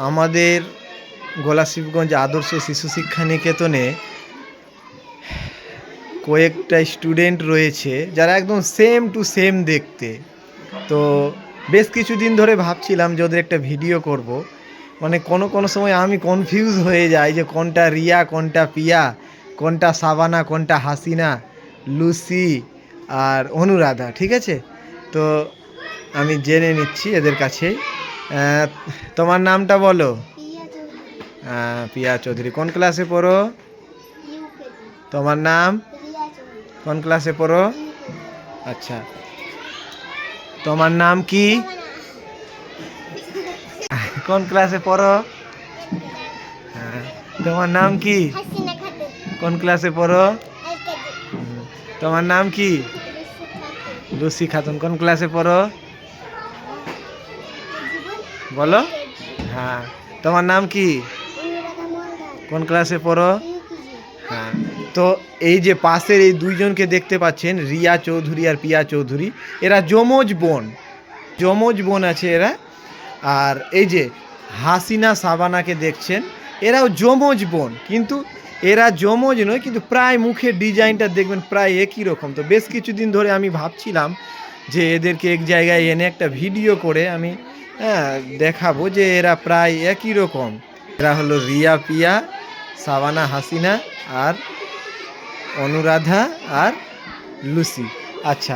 আমাদের গলাচিপগঞ্জ আদর্শ শিশু শিক্ষা নিকেতনে কয়েকটা স্টুডেন্ট রয়েছে যারা একদম সেম টু সেম দেখতে। তো বেশ কিছুদিন ধরে ভাবছিলাম যে ওদের একটা ভিডিও করব। মানে কোনো সময় আমি কনফিউজ হয়ে যাই যে কোনটা রিয়া, কোনটা পিয়া, কোনটা সাবানা, কোনটা হাসিনা, লুসি আর অনুরাধা। ঠিক আছে, তো আমি জেনে নিচ্ছি এদের কাছে। তোমার নামটা বলো। পিয়া চৌধুরী। কোন ক্লাসে পড়ো? তোমার নাম? কোন ক্লাসে পড়ো? আচ্ছা, তোমার নাম কি? কোন ক্লাসে পড়ো? তোমার নাম কি? কোন ক্লাসে পড়ো? তোমার নাম কি? লুসি খাতুন। কোন ক্লাসে পড়ো বলো? হ্যাঁ, তোমার নাম কি? কোন ক্লাসে পড়ো? হ্যাঁ, তো এই যে পাশের এই দুইজনকে দেখতে পাচ্ছেন, রিয়া চৌধুরী আর পিয়া চৌধুরী, এরা যমজ বোন আছে এরা। আর এই যে হাসিনা সাবানাকে দেখছেন, এরাও যমজ বোন, কিন্তু এরা যমজ নয়, কিন্তু প্রায় মুখের ডিজাইনটা দেখবেন প্রায় একই রকম। তো বেশ কিছুদিন ধরে আমি ভাবছিলাম যে এদেরকে এক জায়গায় এনে একটা ভিডিও করে আমি দেখাবো যে এরা প্রায় একই রকম। এরা হলো রিয়া, পিয়া, সাবানা, হাসিনা আর অনুরাধা আর লুসি। আচ্ছা।